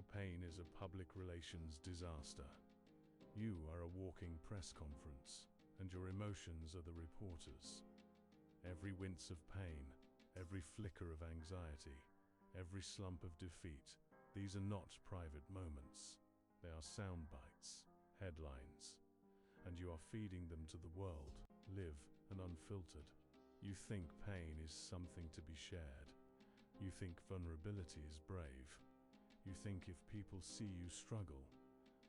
Your pain is a public relations disaster. You are a walking press conference, and your emotions are the reporters. Every wince of pain, every flicker of anxiety, every slump of defeat, these are not private moments. They are sound bites, headlines, and you are feeding them to the world, live and unfiltered. You think pain is something to be shared. You think vulnerability is brave. You think if people see you struggle,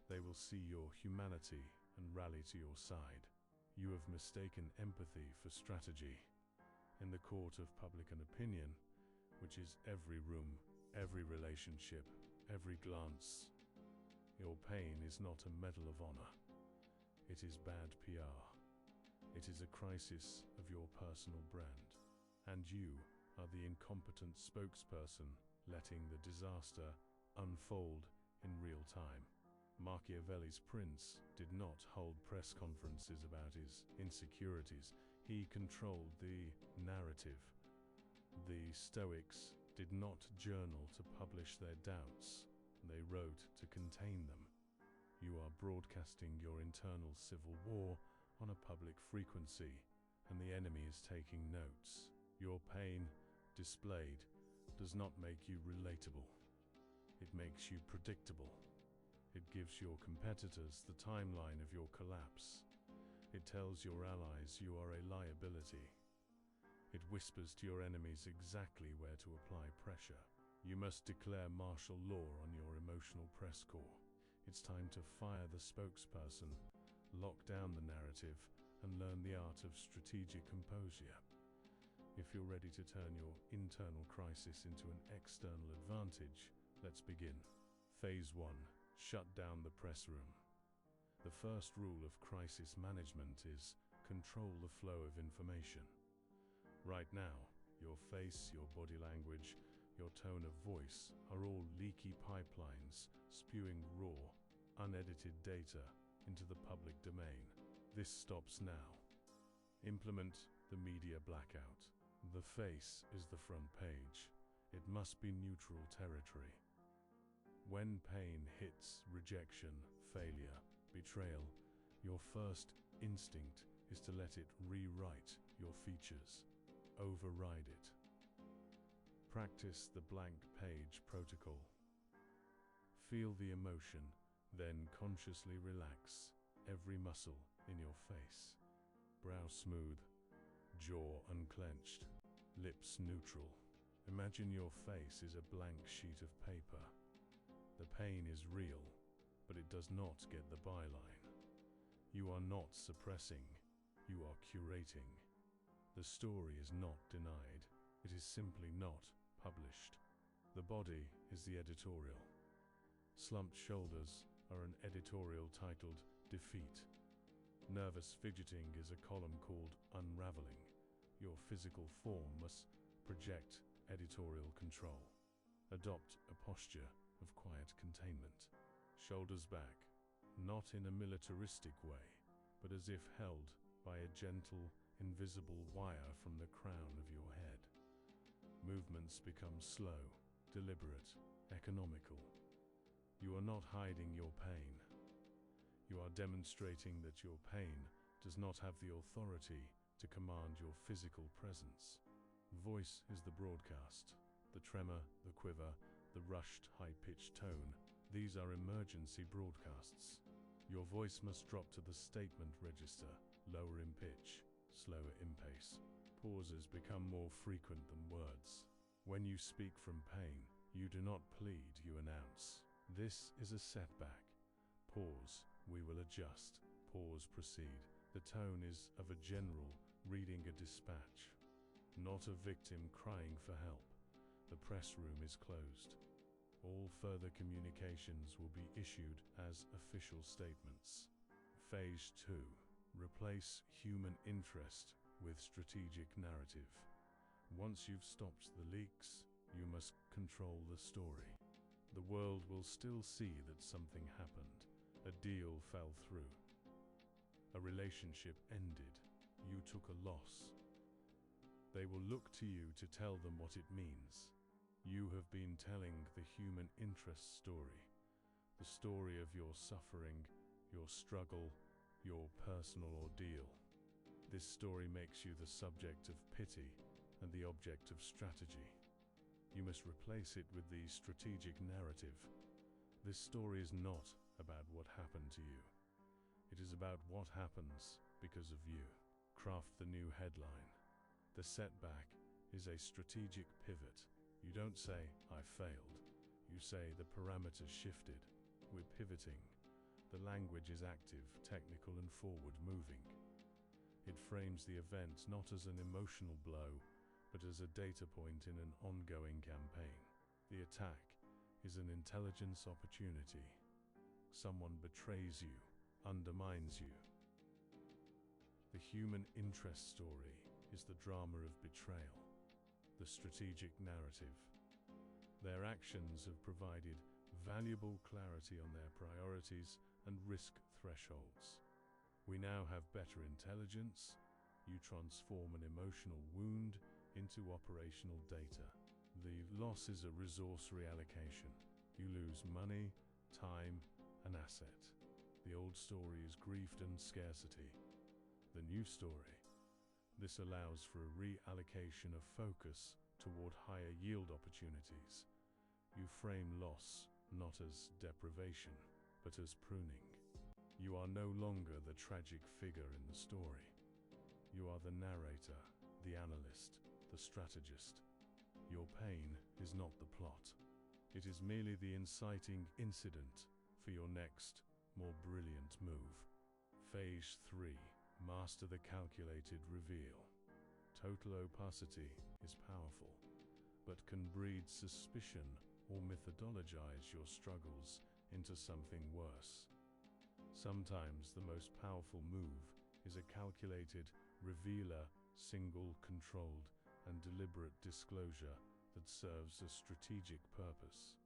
they will see your humanity and rally to your side. You have mistaken empathy for strategy. In the court of public opinion, which is every room, every relationship, every glance, your pain is not a medal of honor. It is bad PR. It is a crisis of your personal brand. And you are the incompetent spokesperson letting the disaster unfold in real time. Machiavelli's prince did not hold press conferences about his insecurities. He controlled the narrative. The Stoics did not journal to publish their doubts. They wrote to contain them. You are broadcasting your internal civil war on a public frequency, and the enemy is taking notes. Your pain, displayed, does not make you relatable. It makes you predictable. It gives your competitors the timeline of your collapse. It tells your allies you are a liability. It whispers to your enemies exactly where to apply pressure. You must declare martial law on your emotional press corps. It's time to fire the spokesperson, lock down the narrative, and learn the art of strategic composure. If you're ready to turn your internal crisis into an external advantage, let's begin. Phase 1. Shut down the press room. The first rule of crisis management is control the flow of information. Right now, your face, your body language, your tone of voice are all leaky pipelines spewing raw, unedited data into the public domain. This stops now. Implement the media blackout. The face is the front page. It must be neutral territory. When pain hits rejection, failure, betrayal, your first instinct is to let it rewrite your features, override it. Practice the blank page protocol. Feel the emotion, then consciously relax every muscle in your face. Brow smooth, jaw unclenched, lips neutral. Imagine your face is a blank sheet of paper. The pain is real, but it does not get the byline. You are not suppressing, you are curating. The story is not denied, it is simply not published. The body is the editorial. Slumped shoulders are an editorial titled Defeat. Nervous fidgeting is a column called Unraveling. Your physical form must project editorial control. Adopt a posture of quiet containment. Shoulders back, not in a militaristic way, but as if held by a gentle, invisible wire from the crown of your head. Movements become slow, deliberate, economical. You are not hiding your pain. You are demonstrating that your pain does not have the authority to command your physical presence. Voice is the broadcast. The tremor, the quiver, the rushed, high-pitched tone. These are emergency broadcasts. Your voice must drop to the statement register, lower in pitch, slower in pace. Pauses become more frequent than words. When you speak from pain, you do not plead, you announce. This is a setback. Pause, we will adjust. Pause, proceed. The tone is of a general reading a dispatch, not a victim crying for help. The press room is closed. All further communications will be issued as official statements. Phase 2. Replace human interest with strategic narrative. Once you've stopped the leaks, you must control the story. The world will still see that something happened. A deal fell through. A relationship ended. You took a loss. They will look to you to tell them what it means. You have been telling the human interest story. the story of your suffering, your struggle, your personal ordeal. This story makes you the subject of pity and the object of strategy. You must replace it with the strategic narrative. This story is not about what happened to you. It is about what happens because of you. Craft the new headline. The setback is a strategic pivot. You don't say, "I failed." You say, "The parameters shifted. We're pivoting." The language is active, technical, and forward-moving. It frames the event not as an emotional blow, but as a data point in an ongoing campaign. The attack is an intelligence opportunity. Someone betrays you, undermines you. The human interest story is the drama of betrayal, the strategic narrative. Their actions have provided valuable clarity on their priorities and risk thresholds. We now have better intelligence. You transform an emotional wound into operational data. The loss is a resource reallocation. You lose money, time, and asset. The old story is grief and scarcity. The new story. This allows for a reallocation of focus toward higher yield opportunities. You frame loss not as deprivation, but as pruning. You are no longer the tragic figure in the story. You are the narrator, the analyst, the strategist. Your pain is not the plot. It is merely the inciting incident for your next, more brilliant move. Phase 3. Master the calculated reveal. Total opacity is powerful, but can breed suspicion or methodologize your struggles into something worse. Sometimes the most powerful move is a calculated, revealer, single, controlled, and deliberate disclosure that serves a strategic purpose.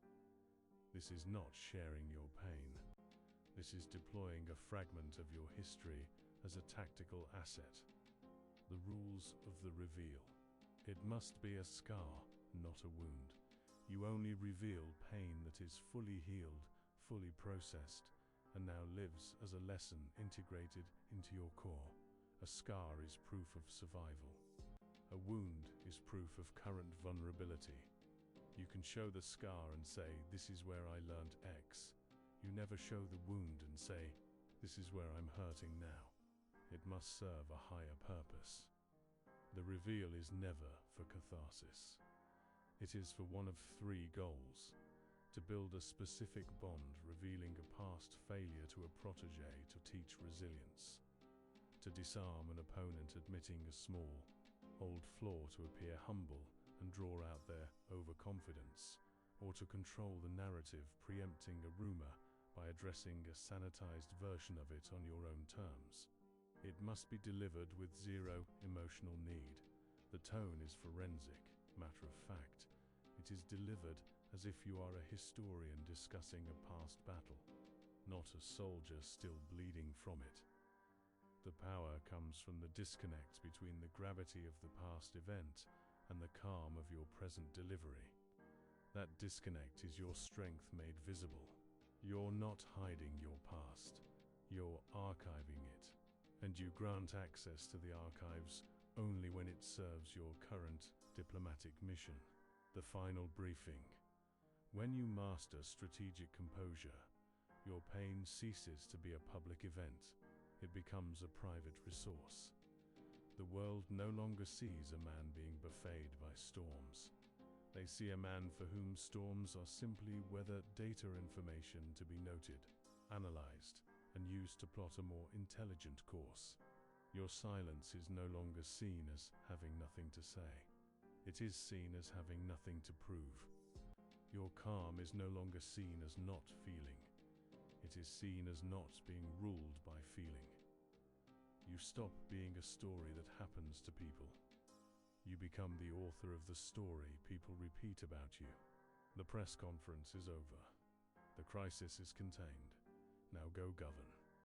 This is not sharing your pain. This is deploying a fragment of your history as a tactical asset. The rules of the reveal. It must be a scar, not a wound. You only reveal pain that is fully healed, fully processed, and now lives as a lesson integrated into your core. A scar is proof of survival. A wound is proof of current vulnerability. You can show the scar and say, "This is where I learned X." You never show the wound and say, "This is where I'm hurting now." It must serve a higher purpose. The reveal is never for catharsis. It is for one of 3 goals: to build a specific bond revealing a past failure to a protege to teach resilience, to disarm an opponent admitting a small, old flaw to appear humble and draw out their overconfidence, or to control the narrative preempting a rumor by addressing a sanitized version of it on your own terms. It must be delivered with zero emotional need. The tone is forensic, matter of fact. It is delivered as if you are a historian discussing a past battle, not a soldier still bleeding from it. The power comes from the disconnect between the gravity of the past event and the calm of your present delivery. That disconnect is your strength made visible. You're not hiding your past, you're archiving it, and you grant access to the archives only when it serves your current diplomatic mission. The final briefing. When you master strategic composure, your pain ceases to be a public event. It becomes a private resource. The world no longer sees a man being buffeted by storms. They see a man for whom storms are simply weather data information to be noted, analyzed, and used to plot a more intelligent course. Your silence is no longer seen as having nothing to say. It is seen as having nothing to prove. Your calm is no longer seen as not feeling. It is seen as not being ruled by feeling. You stop being a story that happens to people. You become the author of the story people repeat about you. The press conference is over. The crisis is contained. Now go govern.